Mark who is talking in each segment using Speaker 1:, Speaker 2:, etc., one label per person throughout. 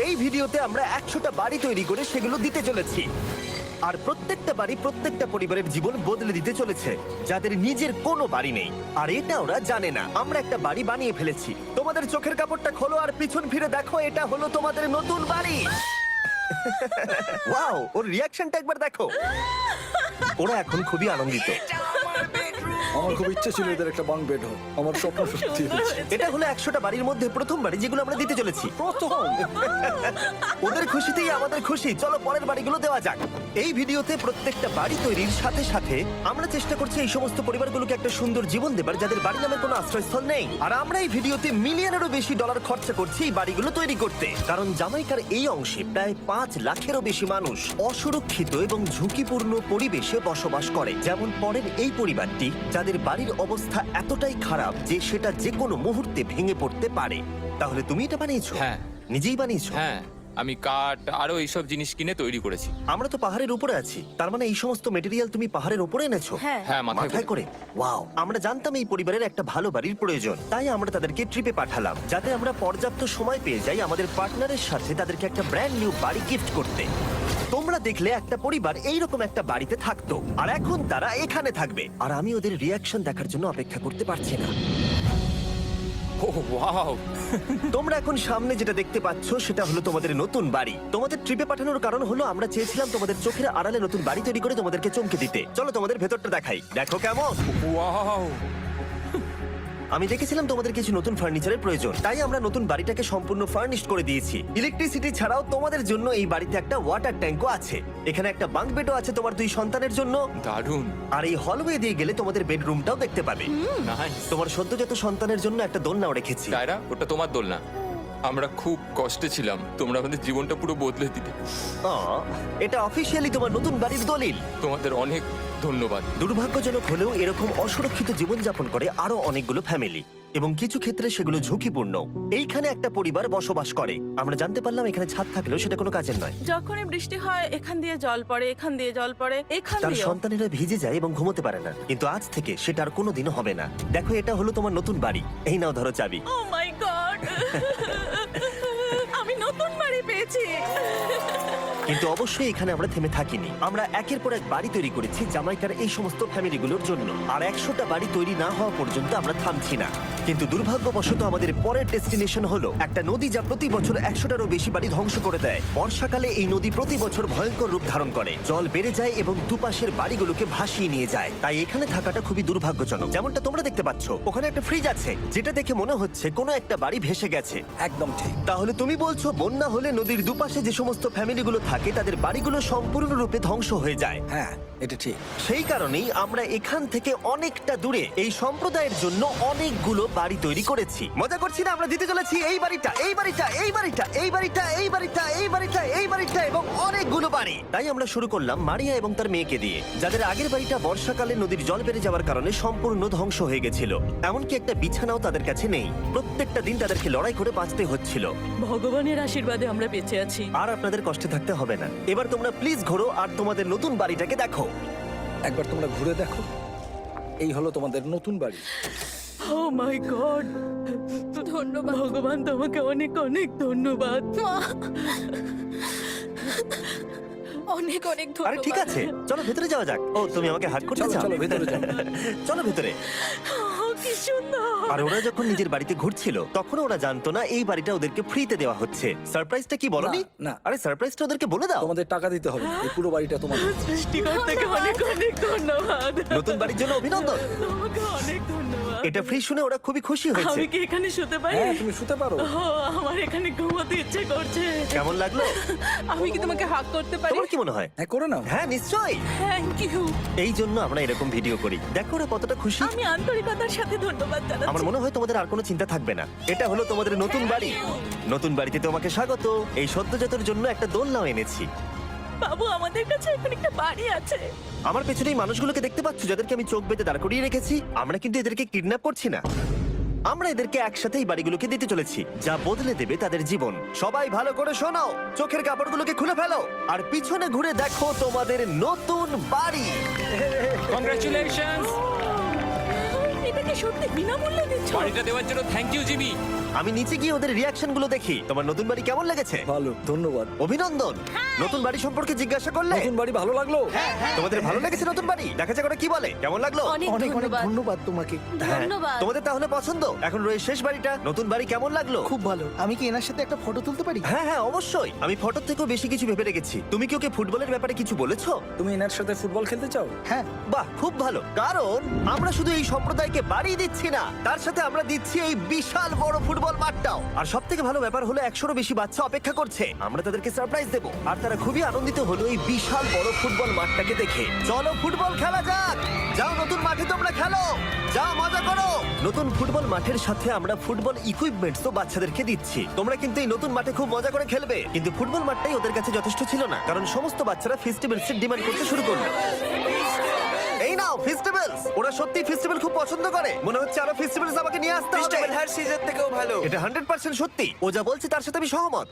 Speaker 1: এই ভিডিওতে আমরা 100টা বাড়ি তৈরি করে সেগুলো দিতে চলেছি। আর প্রত্যেকটা বাড়ি প্রত্যেকটা পরিবারের জীবন বদলে দিতে চলেছে, যাদের নিজের কোনো বাড়ি নেই। আর এটা ওরা জানে না, আমরা একটা বাড়ি বানিয়ে ফেলেছি। তোমাদের চোখের কাপড়টা খোলো আর পিছন ফিরে দেখো, এটা হলো তোমাদের নতুন বাড়ি। ওয়াও, ওর রিয়াকশনটা একবার দেখো। ওরা এখন খুবই আনন্দিত।
Speaker 2: আমার খুব ইচ্ছে ছিল এদের একটা বাং বেড হোক, আমার স্বপ্ন সত্যি হয়েছে।
Speaker 1: এটা হলো 100টা বাড়ির মধ্যে প্রথম বাড়ি যেগুলো আমরা দিতে চলেছি।
Speaker 2: প্রথম
Speaker 1: ওদের খুশিতেই আমাদের খুশি। চলো পরের বাড়িগুলো দেওয়া যাক। এই ভিডিওতে প্রত্যেকটা বাড়ি তৈরির সাথে সাথে আমরা চেষ্টা করছি এই সমস্ত পরিবারগুলোকে একটা সুন্দর জীবন দেবার, যাদের বাড়ি নামের কোনো আশ্রয়স্থল নেই। আর আমরা এই ভিডিওতে মিলিয়নেরও বেশি ডলার খরচা করছি এই বাড়িগুলো তৈরি করতে, কারণ জামাইকার এই অংশে প্রায় 5 লাখেরও বেশি মানুষ অসুরক্ষিত এবং ঝুঁকিপূর্ণ পরিবেশে বসবাস করে। যেমন পরের এই পরিবারটি, যাদের বাড়ির অবস্থা এতটাই খারাপ যে সেটা যে কোনো মুহূর্তে ভেঙে পড়তে পারে। তাহলে তুমি এটা বানিয়েছো?
Speaker 3: হ্যাঁ।
Speaker 1: নিজেই বানিয়েছো?
Speaker 3: হ্যাঁ, আমি কাঠ আরো এইসব জিনিস কিনে তৈরি করেছি।
Speaker 1: আমরা তো পাহাড়ের উপরে আছি, তার মানে এই সমস্ত মেটেরিয়াল তুমি পাহাড়ের উপরে এনেছো?
Speaker 4: হ্যাঁ।
Speaker 3: হ্যাঁ,
Speaker 1: মাথায় করে। ওয়াও, আমরা জানতাম এই পরিবারের একটা ভালো বাড়ির প্রয়োজন, তাই আমরা তাদেরকে ট্রিপে পাঠালাম, যাতে আমরা পর্যাপ্ত সময় পেয়ে যাই আমাদের পার্টনারের সাথে তাদেরকে একটা ব্র্যান্ড নিউ বাড়ি গিফট করতে। তোমরা দেখলে একটা পরিবার এইরকম একটা বাড়িতে থাকতো, আর এখন তারা এখানে থাকবে। আর আমি ওদের রিয়াকশন দেখার জন্য অপেক্ষা করতে পারছি না।
Speaker 3: ও ওয়াও,
Speaker 1: তোমরা এখন সামনে যেটা দেখতে পাচ্ছ সেটা হলো তোমাদের নতুন বাড়ি। তোমাদের ট্রিপে পাঠানোর কারণ হলো আমরা চেয়েছিলাম তোমাদের চোখের আড়ালে নতুন বাড়ি তৈরি করে তোমাদেরকে চমকে দিতে। চলো তোমাদের ভেতরটা দেখাই, দেখো কেমন।
Speaker 3: ওয়াও।
Speaker 1: আমি দেখেছিলাম তোমাদের কিছু নতুন ফার্নিচারের প্রয়োজন, তাই আমরা নতুন বাড়িটাকে সম্পূর্ণ ফার্নিশড করে দিয়েছি। ইলেকট্রিসিটি ছাড়াও তোমাদের জন্য এই বাড়িতে একটা ওয়াটার ট্যাঙ্কও আছে। এখানে একটা বাঙ্ক বেডও আছে তোমার 2 সন্তানের জন্য।
Speaker 3: দারুণ।
Speaker 1: আর এই হলওয়ে দিয়ে গেলে তোমাদের বেডরুমটাও দেখতে পাবে।
Speaker 3: নাইস।
Speaker 1: তোমার সদ্যজাত সন্তানের জন্য একটা দোলনাও রেখেছি।
Speaker 3: টায়রা, ওটা তোমার দোল না। আমরা খুব কষ্টে ছিলাম, তোমরা আমাদের জীবনটা পুরো বদলে দিলে।
Speaker 1: এটা অফিসিয়ালি তোমার নতুন বাড়ির দলিল।
Speaker 3: তোমাদের অনেক ধন্যবাদ।
Speaker 1: দুর্ভাগ্যজনক হলেও এরকম অসুরক্ষিত জীবনযাপন করে আরো অনেকগুলো ফ্যামিলি, এবং কিছু ক্ষেত্রে সেগুলো ঝুঁকিপূর্ণ। এইখানে একটা পরিবার বসবাস করে। আমরা জানতে পারলাম এখানে ছাদ থাকলেও সেটা কোনো কাজের নয়।
Speaker 4: যখনই বৃষ্টি হয় এখান দিয়ে জল পড়ে, এখান দিয়ে জল পড়ে, এখান
Speaker 1: তার
Speaker 4: দিয়ে।
Speaker 1: সন্তানেরা ভিজে যায় এবং ঘুমোতে পারে না, কিন্তু আজ থেকে সেটা আর কোনোদিনও হবে না। দেখো, এটা হলো তোমার নতুন বাড়ি। এই নাও, ধরো চাবি।
Speaker 4: ও মাই গড, আমি নতুন বাড়ি পেয়েছি।
Speaker 1: কিন্তু অবশ্যই এখানে আমরা থেমে থাকিনি। আমরা একের পর এক বাড়ি তৈরি করেছি জামাইকার এই সমস্ত ফ্যামিলিগুলোর জন্য। আর 100টা বাড়ি তৈরি না হওয়া পর্যন্ত আমরা থামছি না। কিন্তু দুর্ভাগ্যবশত আমাদের পরের ডেস্টিনেশন হলো একটা নদী, যা প্রতি বছর 100টারও বেশি বাড়ি ধ্বংস করে দেয়। বর্ষাকালে এই নদী প্রতি বছর ভয়ঙ্কর রূপ ধারণ করে, জল বেড়ে যায় এবং দুপাশের বাড়িগুলোকে ভাসিয়ে নিয়ে যায়। তাই এখানে থাকাটা খুবই দুর্ভাগ্যজনক। যেমনটা তোমরা দেখতে পাচ্ছ, ওখানে একটা ফ্রিজ আছে, যেটা দেখে মনে হচ্ছে কোনো একটা বাড়ি ভেসে গেছে।
Speaker 2: একদম ঠিক।
Speaker 1: তাহলে তুমি বলছো বন্যা হলে নদীর দুপাশে যে সমস্ত ফ্যামিলিগুলো থাকে তাদের বাড়িগুলো সম্পূর্ণরূপে ধ্বংস হয়ে যায়।
Speaker 2: হ্যাঁ, এটা ঠিক।
Speaker 1: সেই কারণেই আমরা এখান থেকে অনেকটা দূরে এই সম্প্রদায়ের জন্য অনেকগুলো বাড়ি তৈরি করেছি। মজা করছি না? আমরা দিতে চলেছি এই বাড়িটা, এই বাড়িটা, এই বাড়িটা, এই বাড়িটা, এই বাড়িটা, এই বাড়িটা, এই বাড়িটা এবং অনেকগুলো বাড়ি। তাই আমরা শুরু করলাম মারিয়া এবং তার মেয়েকে দিয়ে, যাদের আগের বাড়িটা বর্ষাকালে নদীর জল বেড়ে যাওয়ার কারণে সম্পূর্ণ ধ্বংস হয়ে গেছিল। এমনকি একটা বিছানাও তাদের কাছে নেই। প্রত্যেকটা দিন তাদেরকে লড়াই করে বাঁচতে হচ্ছিল।
Speaker 4: ভগবানের আশীর্বাদে আমরা বেঁচে আছি।
Speaker 1: আর আপনাদের কষ্টে থাকতে হবে না। এবার তোমরা প্লিজ ঘোরো আর তোমাদের নতুন বাড়িটাকে দেখো।
Speaker 2: একবার তোমরা ঘুরে দেখো, এই হলো তোমাদের নতুন বাড়ি।
Speaker 4: ও মাই গড, ধন্যবাদ ভগবান, তোমাকে অনেক অনেক ধন্যবাদ। অনেক অনেক
Speaker 1: আরে ঠিক আছে, চলো ভেতরে যাওয়া যাক। ও, তুমি আমাকে হাত করতে
Speaker 2: চলো,
Speaker 1: চাও?
Speaker 2: চলো, ভেতরে যাও।
Speaker 1: চলো ভেতরে।
Speaker 4: কি সুন্দর।
Speaker 1: আর ওরা যখন নিজের বাড়িতে ঘুরছিল তখন ওরা জানতো না এই বাড়িটা ওদেরকে ফ্রিতে দেওয়া হচ্ছে। সারপ্রাইজটা কি বলনি?
Speaker 2: না, না।
Speaker 1: আরে সারপ্রাইজটা ওদেরকে বলে দাও।
Speaker 2: তোমাদের টাকা দিতে হবে, এই পুরো বাড়িটা তোমাদের।
Speaker 4: সৃষ্টিকর্তাকে অনেক অনেক ধন্যবাদ।
Speaker 1: নতুন বাড়ির জন্য অভিনন্দন।
Speaker 4: তোমাকে অনেক ধন্যবাদ।
Speaker 1: এটা ফ্রি শুনে ওরা খুবই খুশি হয়েছে।
Speaker 4: আমি কি এখানে শুতে পারি?
Speaker 2: হ্যাঁ, তুমি শুতে পারো।
Speaker 4: ও, আমার এখানে ঘুমোতে ইচ্ছে করছে।
Speaker 1: কেমন লাগলো?
Speaker 4: আমি কি তোমাকে হাগ করতে পারি?
Speaker 1: তোমার কি মনে হয়?
Speaker 2: হ্যাঁ, করে নাও।
Speaker 1: হ্যাঁ, নিশ্চয়ই।
Speaker 4: Thank you.
Speaker 1: এই জন্য আমরা এরকম ভিডিও করি। দেখো ওরা কতটা খুশি।
Speaker 4: আমি আন্তরিকতার সাথে ধন্যবাদ জানাচ্ছি।
Speaker 1: আমার মনে হয় তোমাদের আর কোনো চিন্তা থাকবে না। এটা হলো তোমাদের নতুন বাড়ি। নতুন বাড়িতে তোমাকে স্বাগত। এই সদ্যজাতর জন্য একটা দোলনাও এনেছি।
Speaker 4: বাবু, আমাদের কাছে এখন একটা বাড়ি আছে।
Speaker 1: আমার পেছনে এই মানুষগুলোকে দেখতে পাচ্ছ, যাদেরকে আমি চোখ বেঁধে দাঁড় করিয়ে রেখেছি? আমরা কিন্তু এদেরকে কিডন্যাপ করছি না। আমরা এদেরকে একসাথে এই বাড়িগুলোকে দিতে চলেছি, যা বদলে দেবে তাদের জীবন। সবাই ভালো করে শোনো, চোখের কাপড়গুলোকে খুলে ফেলো আর পিছনে ঘুরে দেখো তোমাদের নতুন বাড়ি।
Speaker 3: কংগ্রাচুলেশনস।
Speaker 4: এটা কি সত্যি বিনামূল্যে দিচ্ছ?
Speaker 3: বাড়িটা দেওয়ার জন্য থ্যাংক ইউ জিমি।
Speaker 1: আমি নিচে গিয়ে ওদের রিয়াকশন গুলো দেখি। তোমার নতুন বাড়ি কেমন লেগেছে?
Speaker 2: ভালো, ধন্যবাদ।
Speaker 1: অভিনন্দন। নতুন বাড়ি সম্পর্কে জিজ্ঞাসা করলে?
Speaker 2: নতুন বাড়ি ভালো লাগলো?
Speaker 1: তোমাদের ভালো লেগেছে নতুন বাড়ি? দেখা যাক ওরা কি বলে। কেমন লাগলো?
Speaker 5: অনেক
Speaker 2: অনেক অনেক
Speaker 5: ধন্যবাদ।
Speaker 2: ধন্যবাদ তোমাকে।
Speaker 1: হ্যাঁ,
Speaker 5: ধন্যবাদ।
Speaker 1: তোমাদের তাহলে পছন্দ? এখন রয়ে শেষ বাড়িটা। নতুন বাড়ি কেমন লাগলো?
Speaker 2: খুব ভালো। আমি কি এনার সাথে একটা ফটো তুলতে পারি?
Speaker 1: হ্যাঁ হ্যাঁ অবশ্যই। আমি ফটোর থেকেও বেশি কিছু ভেবে রেখেছি। তুমি কি ওকে ফুটবলের ব্যাপারে কিছু বলেছো?
Speaker 2: তুমি এনার সাথে ফুটবল খেলতে চাও? হ্যাঁ।
Speaker 1: বাহ, খুব ভালো। কারণ আমরা শুধু এই সম্প্রদায়কে বাড়ি দিচ্ছি না, তার সাথে আমরা দিচ্ছি এই বিশাল বড় ফুটবল মাঠটাও। আর সব থেকে ভালো ব্যাপার হলো 100-রও বেশি বাচ্চা অপেক্ষা করছে। আমরা তাদেরকে সারপ্রাইজ দেবো। আর তারা খুবই আনন্দিত হলো এই বিশাল বড় ফুটবল মাঠটাকে দেখে। চলো ফুটবল খেলা যাক। যাও নতুন মাঠে তোমরা খেলো, যাও মজা করো। নতুন ফুটবল মাঠের সাথে আমরা ফুটবল ইকুইপমেন্টসও বাচ্চাদেরকে দিচ্ছি। তোমরা কিন্তু এই নতুন মাঠে খুব মজা করে খেলবে। কিন্তু ফুটবল মাঠটাই ওদের কাছে যথেষ্ট ছিল না, কারণ সমস্ত বাচ্চারা ফেস্টিভ্যালস ডিমান্ড করতে শুরু করলো। এই নাও ফেস্টিভ্যালস। ওরা সত্যি ফেস্টিভ্যাল খুব পছন্দ করে। মনে হচ্ছে আরো ফেস্টিভ্যালস আমাকে নিয়ে আসতে হবে।
Speaker 6: হার সিজন থেকেও ভালো।
Speaker 1: এটা 100% সত্যি। ও যা বলছে তার সাথে আমি সহমত।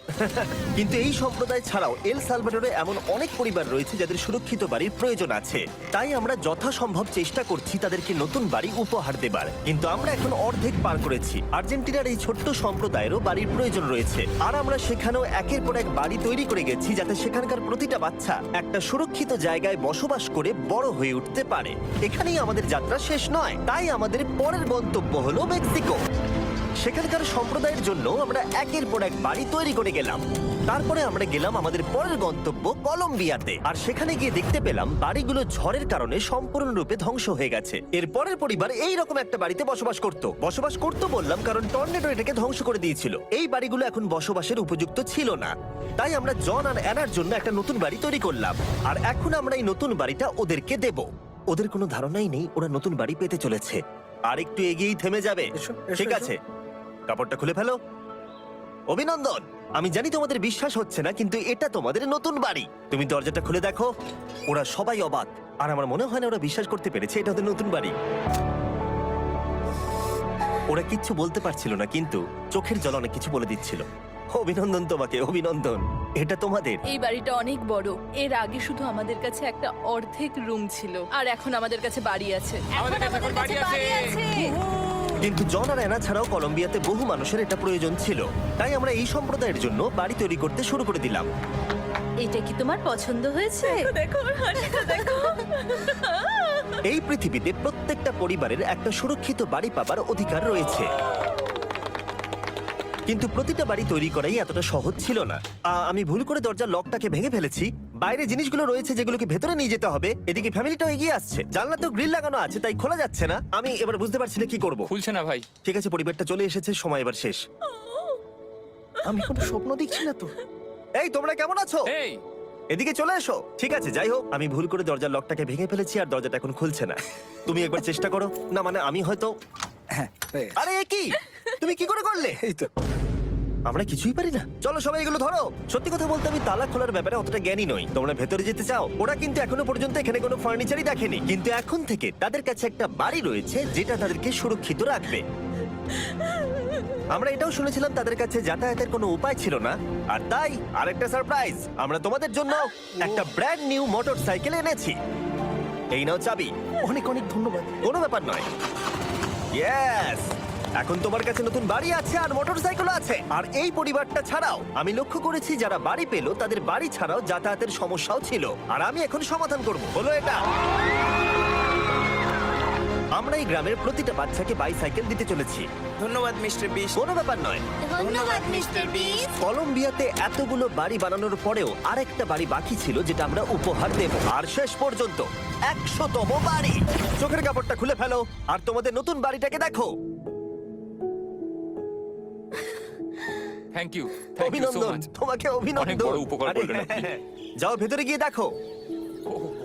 Speaker 1: কিন্তু এই সম্প্রদায় ছাড়াও এল সালভাডোরে এমন অনেক পরিবার রয়েছে যাদের সুরক্ষিত বাড়ির প্রয়োজন আছে। তাই আমরা যথাসম্ভব চেষ্টা করছি তাদেরকে নতুন বাড়ি উপহার দেবার। কিন্তু আমরা এখন অর্ধেক পার করেছি। আর্জেন্টিনার এই ছোট্ট সম্প্রদায়েরও বাড়ির প্রয়োজন রয়েছে। আর আমরা সেখানেও একের পর এক বাড়ি তৈরি করে গেছি, যাতে সেখানকার প্রতিটা বাচ্চা একটা সুরক্ষিত জায়গায় বসবাস করে বড় হয়ে উঠতে পারে। এখানেই আমাদের যাত্রা শেষ নয়, তাই আমাদের পরের গন্তব্য হলো মেক্সিকো। সেখানকার সম্প্রদায়ের জন্য আমরা একের পর এক বাড়ি তৈরি করে গেলাম। তারপরে আমরা গেলাম আমাদের পরের গন্তব্য কলম্বিয়াতে। আর সেখানে গিয়ে দেখতে পেলাম বাড়িগুলো ঝড়ের কারণে সম্পূর্ণরূপে ধ্বংস হয়ে গেছে। এর পরের পরিবার এই রকম একটা বাড়িতে বসবাস করত বললাম কারণ টর্নেডো এটাকে ধ্বংস করে দিয়েছিল। এই বাড়িগুলো এখন বসবাসের উপযুক্ত ছিল না। তাই আমরা জন আর অ্যানার জন্য একটা নতুন বাড়ি তৈরি করলাম। আর এখন আমরা এই নতুন বাড়িটা ওদেরকে দেব। ওদের কোনো ধারণাই নেই ওরা নতুন বাড়ি পেতে চলেছে। আর একটু এগিয়েই থেমে যাবে।
Speaker 2: এসো, এসো,
Speaker 1: ঠিক
Speaker 2: এসো।
Speaker 1: আছে, কাপড়টা খুলে ফেলো। অভিনন্দন। আমি জানি তোমাদের বিশ্বাস হচ্ছে না, কিন্তু এটা তোমাদের নতুন বাড়ি। তুমি দরজাটা খুলে দেখো। ওরা সবাই অবাক। আর আমার মনে হয় না ওরা বিশ্বাস করতে পেরেছে এটা ওদের নতুন বাড়ি। ওরা কিচ্ছু বলতে পারছিল না, কিন্তু চোখের জল অনেক কিছু বলে দিচ্ছিল। অভিনন্দন তোমাকে, অভিনন্দন। এটা তোমাদের।
Speaker 5: এই বাড়িটা অনেক বড়। এর আগে শুধু আমাদের কাছে একটা অর্ধেক রুম ছিল, আর এখন আমাদের কাছে বাড়ি আছে।
Speaker 3: আমাদের কাছে এখন বাড়ি আছে।
Speaker 1: কিন্তু জন আর অ্যানা ছাড়াও কলম্বিয়াতে বহু মানুষের এটা প্রয়োজন ছিল। তাই আমরা এই সম্প্রদায়ের জন্য বাড়ি তৈরি করতে শুরু করে দিলাম।
Speaker 5: এটা কি তোমার পছন্দ হয়েছে?
Speaker 4: দেখো ওর হাসিটা দেখো।
Speaker 1: এই পৃথিবীতে প্রত্যেকটা পরিবারের একটা সুরক্ষিত বাড়ি পাবার অধিকার রয়েছে। কিন্তু প্রতিটা বাড়ি তৈরি করাই এতটা সহজ ছিল না। আমি ভুল করে দরজার লকটাকে ভেঙে ফেলেছি। বাইরে জিনিসগুলো রয়েছে যেগুলোকে ভেতরে নিয়ে যেতে হবে। এদিকে ফ্যামিলিটাও এগিয়ে আসছে। জানলাতেও গ্রিল লাগানো আছে, তাই খোলা যাচ্ছে না। আমি এবার বুঝতে পারছি না কি করব।
Speaker 3: খুলছে না ভাই।
Speaker 1: ঠিক আছে, পরিবারটা চলে এসেছে, সময় এবার শেষ।
Speaker 2: আমি কোনো স্বপ্ন দেখছি না তো।
Speaker 1: এই তোমরা কেমন আছো?
Speaker 3: এই
Speaker 1: এদিকে চলে এসো। ঠিক আছে, যাই হোক, আমি ভুল করে দরজার লকটাকে ভেঙে ফেলেছি আর দরজাটা এখন খুলছে না। তুমি একবার চেষ্টা করো না। মানে আমি হয়তো।
Speaker 2: হ্যাঁ, হয়ে গেছে।
Speaker 1: আরে এ কি? তুমি কি করে করলে?
Speaker 2: এই তো।
Speaker 1: আমরা কিছুই পারি না। চলো সবাই এগুলো ধরো। সত্যি কথা বলতে আমি তালা খোলার ব্যাপারে অতটা জ্ঞানী নই। তোমরা ভেতরে যেতে চাও? ওরা কিন্তু এখনো পর্যন্ত এখানে কোনো ফার্নিচারই দেখেনি, কিন্তু এখন থেকে তাদের কাছে একটা বাড়ি রয়েছে যেটা তাদেরকে সুরক্ষিত রাখবে। আমরা এটাও শুনেছিলাম তাদের কাছে যাতায়াতের কোনো উপায় ছিল না, আর তাই আরেকটা সারপ্রাইজ। আমরা তোমাদের জন্য একটা ব্র্যান্ড নিউ মোটরসাইকেল এনেছি। এই নাও চাবি।
Speaker 2: অনেক অনেক ধন্যবাদ।
Speaker 1: কোনো ব্যাপার নয়। ইয়েস, এখন তোমার কাছে নতুন বাড়ি আছে আর মোটরসাইকেল আছে। আর এই পরিবারটা ছাড়াও আমি লক্ষ্য করেছি যারা বাড়ি পেল তাদের বাড়ি ছাড়াও যাতায়াতের সমস্যাও ছিল, আর আমি এখন সমাধান করব। হলো এটা। আমরা এই গ্রামের প্রতিটা বাচ্চাকে বাইসাইকেল দিতে চলেছি।
Speaker 6: ধন্যবাদ মিস্টার বিশ।
Speaker 1: কোনো ব্যাপার নয়।
Speaker 5: ধন্যবাদ মিস্টার বিস্ট।
Speaker 1: কলম্বিয়াতে এতগুলো বাড়ি বানানোর পরেও আরেকটা বাড়ি বাকি ছিল যেটা আমরা উপহার দেব। আর শেষ পর্যন্ত 100তম বাড়ি। চোখের কাপড়টা খুলে ফেলো আর তোমাদের নতুন বাড়িটাকে দেখো।
Speaker 3: Thank you, thank you so
Speaker 1: অভিনন্দন,
Speaker 3: মাচ।
Speaker 1: তোমাকে
Speaker 3: অনেক
Speaker 1: অভিনন্দন।
Speaker 3: বড় উপকার
Speaker 1: আরে,
Speaker 3: করলেন আপনি।
Speaker 1: যাও ভেতরে গিয়ে দেখো।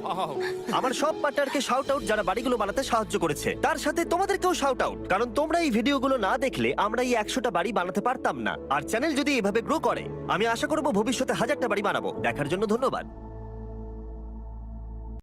Speaker 3: Wow!
Speaker 1: আমার সব পার্টনারকে শাউট আউট যারা বাড়িগুলো বানাতে সাহায্য করেছে। তার সাথে তোমাদেরকেও শাউট আউট, কারণ তোমরা এই ভিডিওগুলো না দেখলে আমরা এই 100টা বাড়ি বানাতে পারতাম না। আর চ্যানেল যদি এভাবে গ্রো করে, আমি আশা করব ভবিষ্যতে 1000টা বাড়ি বানাবো। দেখার জন্য ধন্যবাদ।